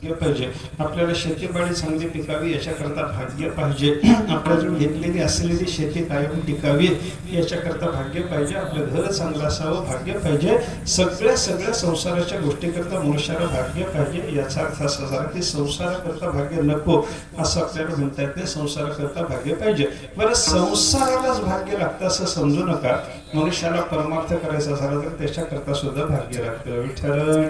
पाहिजे, आपल्याला शेतीबाडी चांगली पिकावी याच्याकरता भाग्य पाहिजे, आपल्याजवळ घेतलेली असलेली शेती कायम टिकावी याच्याकरता भाग्य पाहिजे, आपलं घर चांगलं असावं भाग्य पाहिजे, सगळ्या संसाराच्या गोष्टीकरता मनुष्याला भाग्य पाहिजे. याचा अर्थ असा झाला की संसाराकरता भाग्य नको असं आपल्याला म्हणता येत नाही, संसाराकरता भाग्य पाहिजे. बरं, संसारालाच भाग्य लागतं असं समजू नका. मनुष्याला परमार्थ करायचा झाला तर त्याच्याकरता सुद्धा भाग्य लागतं. विठ्ठल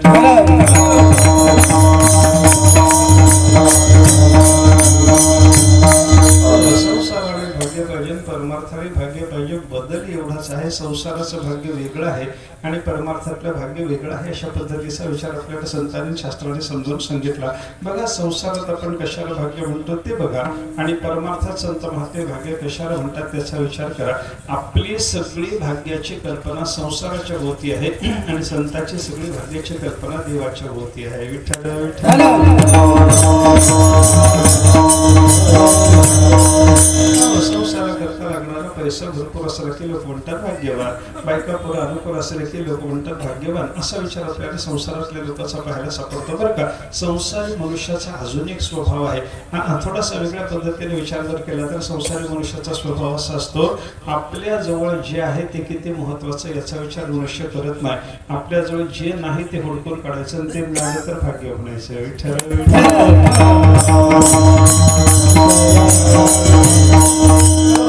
संसाराला भाग्य पाहिजे, परमार्थाला भाग्य पाहिजे. बदल एवढाच आहे, संसाराचं भाग्य वेगळं आहे आणि परमार्थातलं भाग्य वेगळं आहे. अशा पद्धतीचा विचार आपल्याला संतांनी शास्त्राने समजून सांगितला. बघा, संसारात आपण कशाला भाग्य म्हणतो ते बघा, आणि परमार्थात संत महात्मे भाग्य कशाला म्हणतात त्याचा विचार करा. आपली सगळी भाग्याची कल्पना संसाराच्या भोवती आहे आणि संतांची सगळी भाग्याची कल्पना देवाच्या भोवती आहे. विठ्ठल संसारा करता लागणारा पैसा भरपूर असला की लोक म्हणतात भाग्यवान, बायका पुरा अनुकूल असले की लोक म्हणतात भाग्यवान. असा विचार आपल्याला संसारातल्या लोकांचा पाहायला सापडतो. बरं का, संसारी मनुष्याचा अजून एक स्वभाव आहे. थोडासा वेगळ्या पद्धतीने विचार जर केला तर संसारी मनुष्याचा स्वभाव असा असतो, आपल्या जवळ जे आहे ते किती महत्वाचं याचा विचार मनुष्य करत नाही. आपल्या जवळ जे नाही ते हुडकून काढायचं आणि ते मिळालं तर भाग्य म्हणायचं.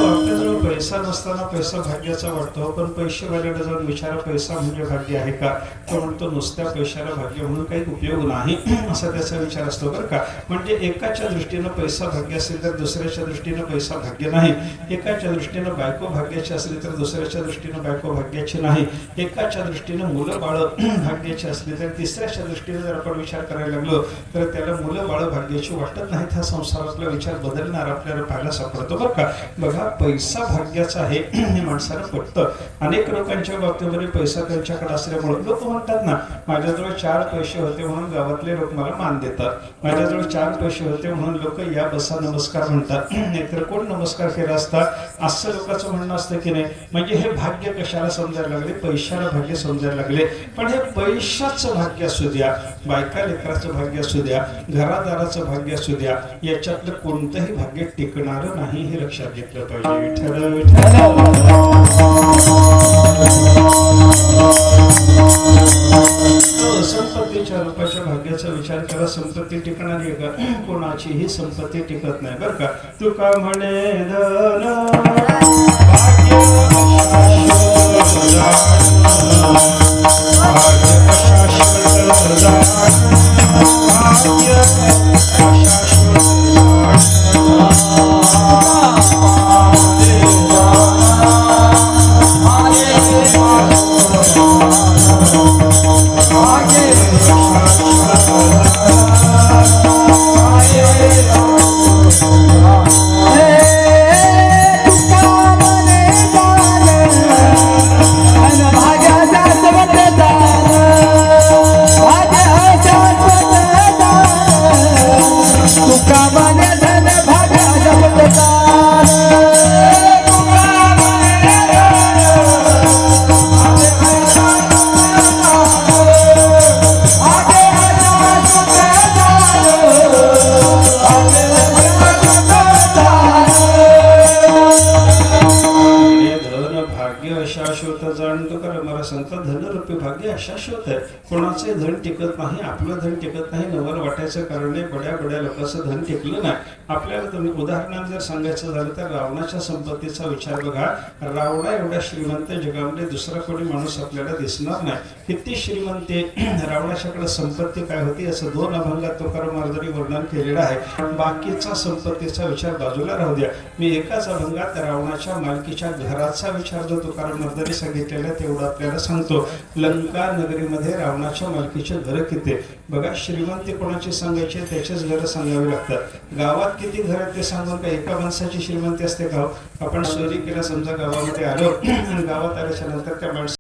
आपल्याजवळ पैसा नसताना पैसा भाग्याचा वाटतो, पण पैसे वाल्याला जाऊन विचारा पैसा म्हणजे भाग्य आहे का, तो म्हणतो नुसत्या पैशाला भाग्य म्हणून काही उपयोग नाही असा त्याचा विचार असतो. बरं का, म्हणजे एकाच्या दृष्टीनं पैसा भाग्य असेल तर दुसऱ्याच्या दृष्टीनं पैसा भाग्य नाही, एकाच्या दृष्टीनं बायको भाग्याची असली तर दुसऱ्याच्या दृष्टीनं बायको भाग्याची नाही, एकाच्या दृष्टीनं मुलं बाळ भाग्याची असली तर तिसऱ्याच्या दृष्टीनं जर आपण विचार करायला लागलो तर त्याला मुलं बाळ भाग्याची वाटत नाहीत. हा संसारातला विचार बदलणार आपल्याला पाहायला सापडतो. बरं का, बघा, पैसा भाग्याचा आहे हे माणसाला पटतं. अनेक लोकांच्या बाबतीमध्ये पैसा त्यांच्याकडे असल्यामुळे लोक म्हणतात ना, माझ्याजवळ 4 पैसे होते म्हणून गावातले लोक मला मान देतात, माझ्याजवळ 4 पैसे होते म्हणून लोक या बसा नमस्कार म्हणतात, नाहीतर कोण नमस्कार केला असता असं लोकांचं म्हणणं असतं की नाही. म्हणजे हे भाग्य कशाला समजायला लागले, पैशाला भाग्य समजायला लागले. पण हे पैशाचं भाग्य असू द्या, बायका लेकराचं भाग्य असू द्या, घरादाराचं भाग्य असू द्या, याच्यातलं कोणतंही भाग्य टिकणारं नाही हे लक्षात घेतलं पाहिजे. संपत्तीच्या रूपाच्या भाग्याचा विचार करा. संपत्ती टिकणारी आहे का? कोणाचीही संपत्ती टिकत नाही. बरं का, तुका म्हणे धन धनरूपी भाग्य अशाश्वत आहे. कोणाचे धन टिकत नाही, आपलं धन टिकत नाही. नवल वाटायचं कारण बड्या लोकांचं धन टिकलं नाही. आपल्याला तुम्ही उदाहरणार्थ जर सांगायचं झालं तर रावणाच्या संपत्तीचा विचार बघा. रावणा एवढा श्रीमंत जगामध्ये दुसरा कोणी माणूस आपल्याला दिसणार नाही. किती श्रीमंत रावणाच्याकडे संपत्ती काय होती याचं 2 अभंगात तुकाराम महाराजांनी वर्णन केलेलं आहे. बाकीचा संपत्तीचा विचार बाजूला राहू द्या. मी एकाच अभंगात रावणाच्या मालकीच्या घराचा विचार जो तुकाराम महाराजांनी सांगितलेला आहे तेवढं आपल्याला सांगतो. लंका नगरीमध्ये रावणाच्या मालकीचे घर किती बघा. श्रीमंती कोणाची सांगायची त्याचेच घर सांगावे लागतात. गावात किती घर आहेत ते सांगून का एका माणसाची श्रीमंती असते का? आपण चोरी केला समजा गावामध्ये आलो आणि गावात आल्याच्या नंतर त्या माणसाला